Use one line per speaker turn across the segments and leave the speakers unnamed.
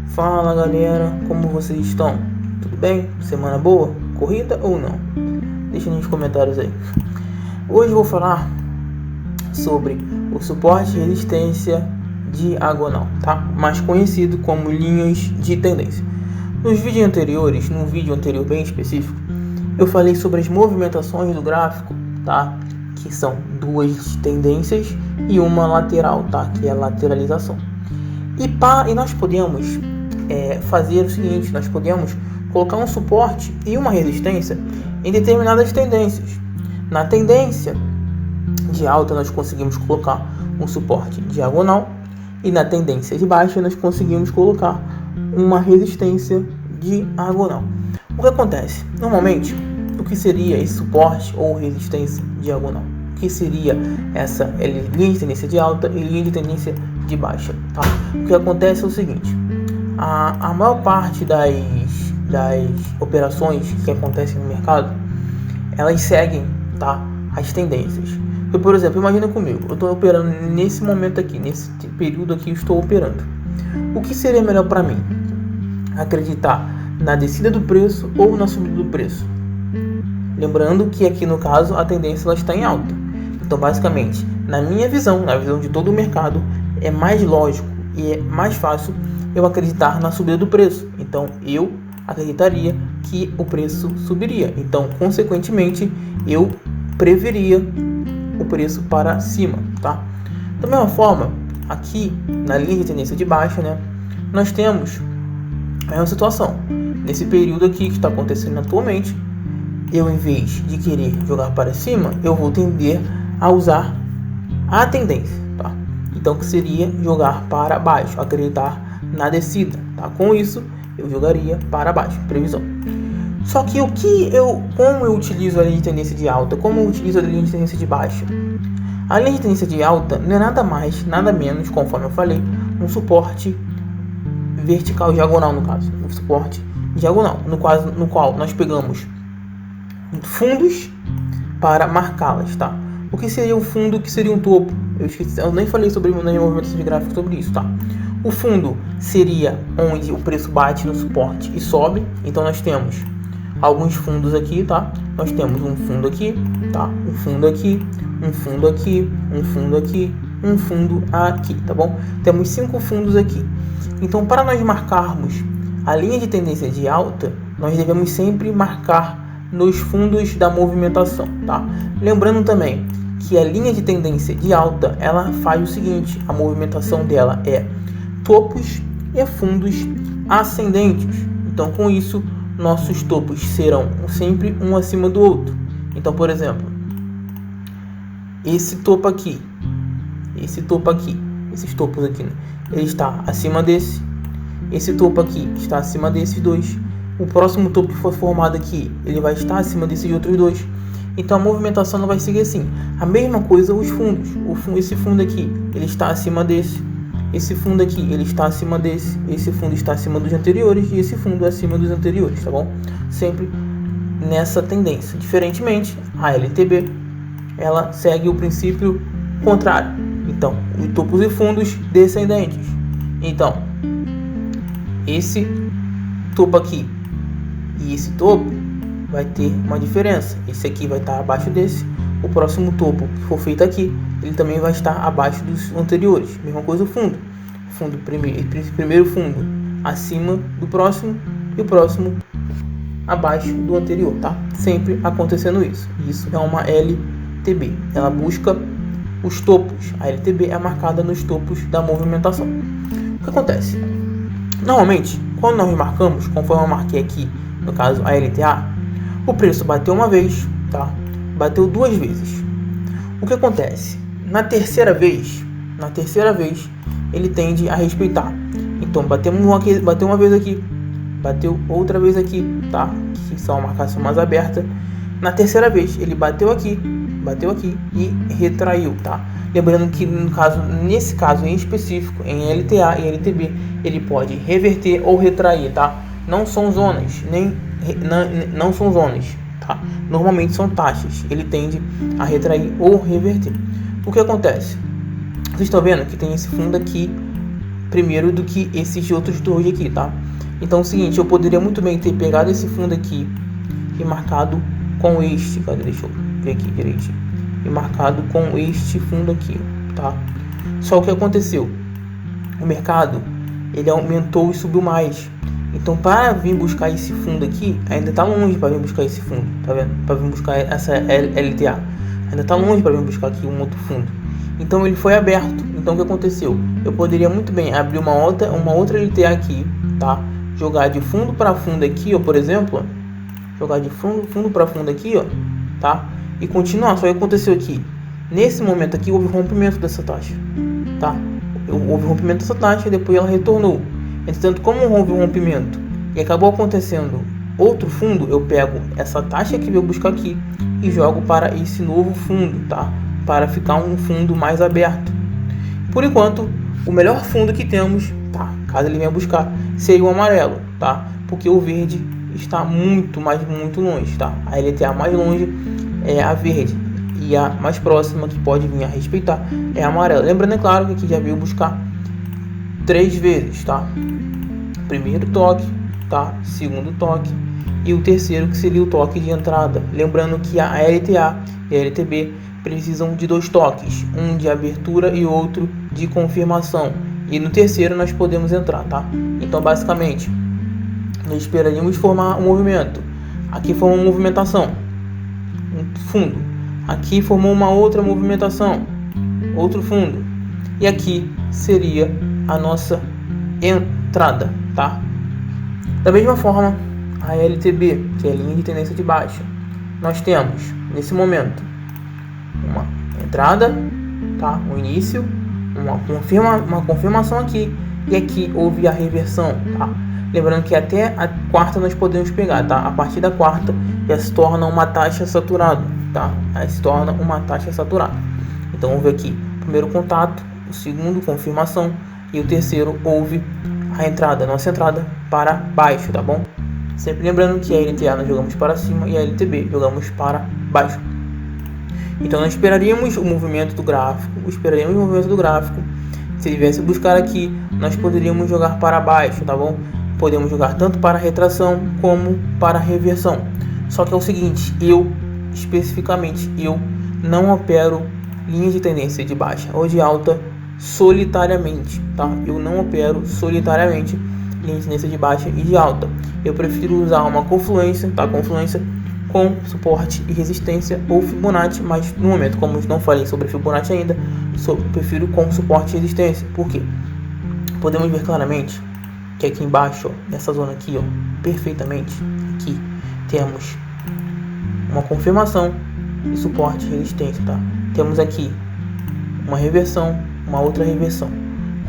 Fala galera, como vocês estão? Tudo bem? Semana boa? Corrida ou não? Deixa nos comentários aí. Hoje eu vou falar sobre o suporte e resistência diagonal, tá? Mais conhecido como linhas de tendência. Nos vídeos anteriores, num vídeo anterior bem específico, eu falei sobre as movimentações do gráfico, tá? Que são duas tendências e uma lateral, tá? Que é a lateralização. E nós podemos fazer o seguinte: nós podemos colocar um suporte e uma resistência em determinadas tendências. Na tendência de alta nós conseguimos colocar um suporte diagonal e na tendência de baixa nós conseguimos colocar uma resistência diagonal. O que acontece? Normalmente, o que seria esse suporte ou resistência diagonal? O que seria essa linha de tendência de alta e linha de tendência de baixa, tá? O que acontece é o seguinte: a maior parte das operações que acontecem no mercado, elas seguem, tá, as tendências. Eu, por exemplo, imagina comigo, eu estou operando nesse momento aqui, nesse período aqui, eu estou operando. O que seria melhor para mim? Acreditar na descida do preço ou na subida do preço? Lembrando que aqui no caso a tendência ela está em alta. Então, basicamente, na minha visão, na visão de todo o mercado, é mais lógico e é mais fácil eu acreditar na subida do preço. Então, eu acreditaria que o preço subiria. Então, consequentemente, eu preveria o preço para cima, tá? Da mesma forma, aqui na linha de tendência de baixa, né, nós temos a mesma situação. Nesse período aqui que está acontecendo atualmente, eu, em vez de querer jogar para cima, eu vou tender a usar a tendência, tá? Então, que seria jogar para baixo, acreditar na descida, tá? Com isso, eu jogaria para baixo, previsão. Só que como eu utilizo a linha de tendência de alta, como eu utilizo a linha de tendência de baixa? A linha de tendência de alta não é nada mais, nada menos, conforme eu falei, um suporte vertical diagonal, no caso, um suporte diagonal, no qual nós pegamos fundos para marcá-las, tá? O que seria um fundo? O que seria um topo? Eu nem falei sobre na minha movimentação de gráfico sobre isso, tá? O fundo seria onde o preço bate no suporte e sobe. Então nós temos alguns fundos aqui, tá? Nós temos um fundo aqui, tá? Um fundo aqui, um fundo aqui, um fundo aqui, um fundo aqui, tá bom? Temos 5 fundos aqui. Então, para nós marcarmos a linha de tendência de alta, nós devemos sempre marcar nos fundos da movimentação, tá? Lembrando também que a linha de tendência de alta, ela faz o seguinte: a movimentação dela é topos e fundos ascendentes. Então, com isso, nossos topos serão sempre um acima do outro. Então, por exemplo, esse topo aqui, esses topos aqui, né? Ele está acima desse. Esse topo aqui está acima desses dois. O próximo topo que for formado aqui, ele vai estar acima desses outros dois. Então a movimentação não vai seguir assim. A mesma coisa os fundos. Esse fundo aqui, ele está acima desse. Esse fundo aqui, ele está acima desse. Esse fundo está acima dos anteriores e esse fundo acima dos anteriores, tá bom? Sempre nessa tendência. Diferentemente, a LTB, ela segue o princípio contrário. Então, os topos e fundos descendentes. Então, esse topo aqui e esse topo vai ter uma diferença. Esse aqui vai estar abaixo desse. O próximo topo que for feito aqui, ele também vai estar abaixo dos anteriores. Mesma coisa o fundo. Primeiro fundo acima do próximo e o próximo abaixo do anterior, tá? Sempre acontecendo isso. Isso é uma LTB. Ela busca os topos. A LTB é marcada nos topos da movimentação. O que acontece? Normalmente, quando nós marcamos, conforme eu marquei aqui, no caso a LTA, o preço bateu uma vez, tá? Bateu 2 vezes. O que acontece? Na terceira vez, ele tende a respeitar. Então, bateu uma vez aqui, bateu outra vez aqui, tá? Que são uma marcação mais aberta. Na terceira vez, ele bateu aqui e retraiu, tá? Lembrando que nesse caso em específico, em LTA e LTB, ele pode reverter ou retrair, tá? Não são zonas, não são zonas, tá? Normalmente são taxas. Ele tende a retrair ou reverter. O que acontece? Vocês estão vendo que tem esse fundo aqui primeiro do que esses outros dois aqui, tá? Então é o seguinte, eu poderia muito bem ter pegado esse fundo aqui e marcado com este, cadê? Deixa eu ver aqui direitinho. E marcado com este fundo aqui, tá? Só o que aconteceu? O mercado, ele aumentou e subiu mais. Então, para vir buscar esse fundo aqui, ainda está longe para vir buscar esse fundo, tá vendo? Para vir buscar essa LTA. Ainda está longe para vir buscar aqui um outro fundo. Então, ele foi aberto. Então, o que aconteceu? Eu poderia muito bem abrir uma outra LTA aqui, tá? Jogar de fundo para fundo aqui, ó, por exemplo. Jogar de fundo para fundo aqui, ó, tá? E continuar. Só que aconteceu aqui. Nesse momento aqui, houve rompimento dessa taxa, tá? Houve rompimento dessa taxa e depois ela retornou. Entretanto, como houve um rompimento e acabou acontecendo outro fundo, eu pego essa taxa que veio buscar aqui e jogo para esse novo fundo, tá? Para ficar um fundo mais aberto. Por enquanto, o melhor fundo que temos, tá? Caso ele venha buscar, seria o amarelo, tá? Porque o verde está muito longe, tá? A LTA mais longe é a verde e a mais próxima que pode vir a respeitar é a amarela. Lembrando, é claro, que aqui já veio buscar 3 vezes, tá? Primeiro toque, tá? Segundo toque e o terceiro, que seria o toque de entrada. Lembrando que a LTA e a LTB precisam de 2 toques, um de abertura e outro de confirmação. E no terceiro nós podemos entrar, tá? Então, basicamente, nós esperaríamos formar um movimento. Aqui formou uma movimentação, um fundo. Aqui formou uma outra movimentação, outro fundo. E aqui seria a nossa entrada, tá? Da mesma forma, a LTB, que é a linha de tendência de baixa, nós temos nesse momento uma entrada, tá? Um início, uma confirmação aqui, e aqui houve a reversão, tá? Lembrando que até a quarta nós podemos pegar, tá? A partir da quarta já se torna uma taxa saturada, tá? Aí se torna uma taxa saturada. Então houve aqui o primeiro contato, o segundo confirmação e o terceiro houve a entrada, nossa entrada para baixo, tá bom? Sempre lembrando que a LTA nós jogamos para cima e a LTB jogamos para baixo. Então nós esperaríamos o movimento do gráfico, Se ele viesse buscar aqui, nós poderíamos jogar para baixo, tá bom? Podemos jogar tanto para retração como para reversão. Só que é o seguinte, especificamente, eu não opero linhas de tendência de baixa ou de alta solitariamente, tá? Eu não opero solitariamente linhas de tendência de baixa e de alta. Eu prefiro usar uma confluência, tá? Confluência com suporte e resistência ou Fibonacci, mas no momento, como eu não falei sobre Fibonacci ainda, prefiro com suporte e resistência. Por quê? Podemos ver claramente que aqui embaixo, ó, nessa zona aqui, ó, perfeitamente, aqui temos uma confirmação e suporte e resistência, tá? Temos aqui uma reversão, uma outra reversão,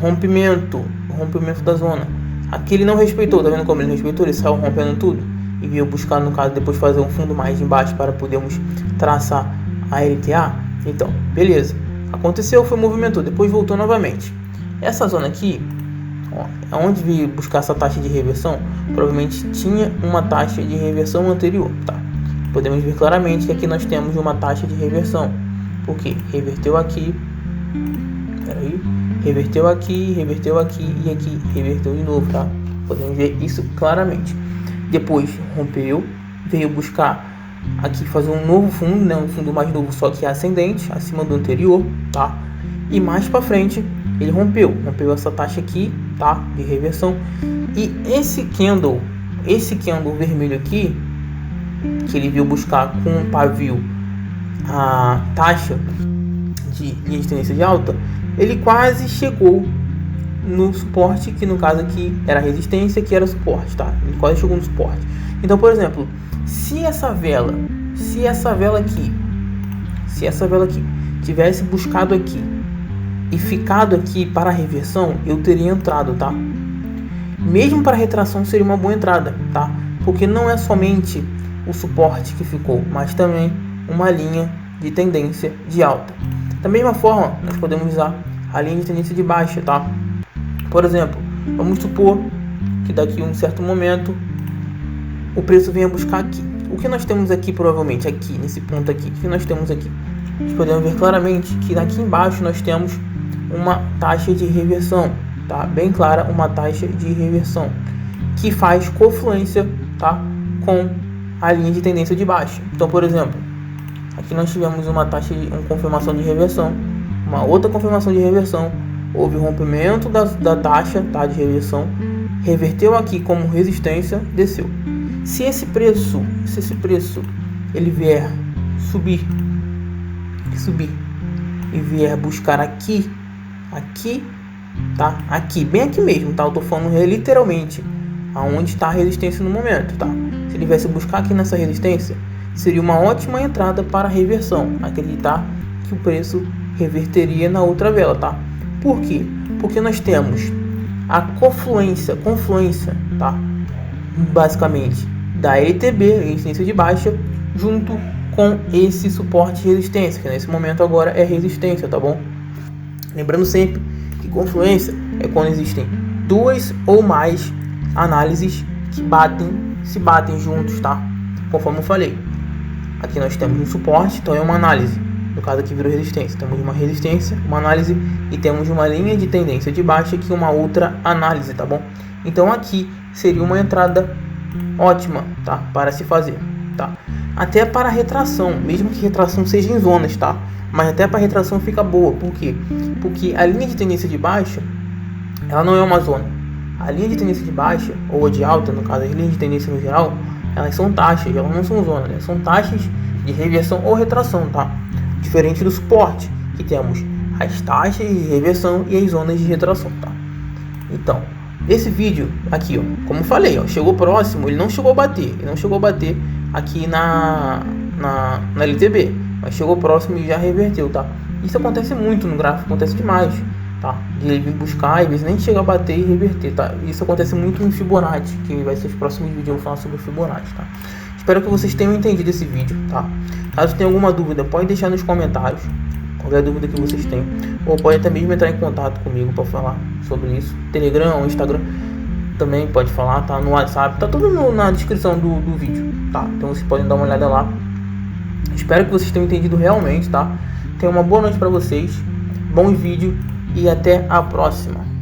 rompimento da zona. Aqui ele não respeitou, tá vendo como ele respeitou? Ele saiu rompendo tudo e veio buscar, no caso, depois fazer um fundo mais embaixo para podermos traçar a LTA. Então, beleza, aconteceu, foi movimentou, depois voltou novamente. Essa zona aqui, ó, onde veio buscar essa taxa de reversão, provavelmente tinha uma taxa de reversão anterior, tá? Podemos ver claramente que aqui nós temos uma taxa de reversão, porque reverteu aqui, reverteu aqui e aqui reverteu de novo, tá? Podemos ver isso claramente. Depois rompeu, veio buscar aqui fazer um novo fundo, né? Um fundo mais novo, só que ascendente, acima do anterior, tá? E mais para frente ele rompeu essa taxa aqui, tá? De reversão. E esse candle vermelho aqui, que ele veio buscar com um pavio a taxa de linha de tendência de alta, ele quase chegou no suporte, que no caso aqui era resistência, que era suporte, tá? Ele quase chegou no suporte. Então, por exemplo, se essa vela aqui tivesse buscado aqui e ficado aqui para a reversão, eu teria entrado, tá? Mesmo para retração seria uma boa entrada, tá? Porque não é somente o suporte que ficou, mas também uma linha de tendência de alta. Da mesma forma, nós podemos usar a linha de tendência de baixa, tá? Por exemplo, vamos supor que daqui a um certo momento o preço venha buscar aqui. O que nós temos aqui, provavelmente aqui nesse ponto aqui, o que nós temos aqui? Nós podemos ver claramente que aqui embaixo nós temos uma taxa de reversão, tá? Bem clara, uma taxa de reversão que faz confluência, tá? Com a linha de tendência de baixa. Então, por exemplo, aqui nós tivemos uma confirmação de reversão, uma outra confirmação de reversão, houve rompimento da taxa, tá, de reversão, reverteu aqui como resistência, desceu. Se esse preço ele vier subir e vier buscar aqui, tá? Aqui, bem aqui mesmo, tá? Eu tô falando literalmente aonde está a resistência no momento, tá? Se ele viesse buscar aqui nessa resistência, seria uma ótima entrada para reversão. Acreditar que o preço reverteria na outra vela, tá? Por quê? Porque nós temos a confluência, tá? Basicamente da LTB, resistência de baixa, junto com esse suporte de resistência, que nesse momento agora é resistência, tá bom? Lembrando sempre que confluência é quando existem duas ou mais análises que se batem juntos, tá? Conforme eu falei, aqui nós temos um suporte, então é uma análise. No caso aqui virou resistência, temos uma resistência, uma análise e temos uma linha de tendência de baixa que uma outra análise, tá bom? Então aqui seria uma entrada ótima, tá? Para se fazer, tá? Até para retração, mesmo que retração seja em zonas, tá? Mas até para retração fica boa, por quê? Porque a linha de tendência de baixa, ela não é uma zona. A linha de tendência de baixa, ou de alta, no caso as linhas de tendência no geral, elas são taxas, elas não são zonas, né? São taxas de reversão ou retração, tá? Diferente do suporte, que temos as taxas de reversão e as zonas de retração, tá? Então, esse vídeo aqui, ó, como eu falei, ó, chegou próximo, ele não chegou a bater, aqui na LTB, mas chegou próximo e já reverteu, tá? Isso acontece muito no gráfico, acontece demais, tá? De ele vir buscar, às vezes nem chega a bater e reverter, tá? Isso acontece muito em Fibonacci, que vai ser os próximos vídeos, eu vou falar sobre Fibonacci, tá? Espero que vocês tenham entendido esse vídeo, tá? Caso tenha alguma dúvida, pode deixar nos comentários, qualquer dúvida que vocês tenham, ou pode até mesmo entrar em contato comigo para falar sobre isso. Telegram ou Instagram também pode falar, tá? No WhatsApp, tá tudo na descrição do vídeo, tá? Então vocês podem dar uma olhada lá. Espero que vocês tenham entendido realmente, tá? Tenha uma boa noite para vocês, bom vídeo e até a próxima.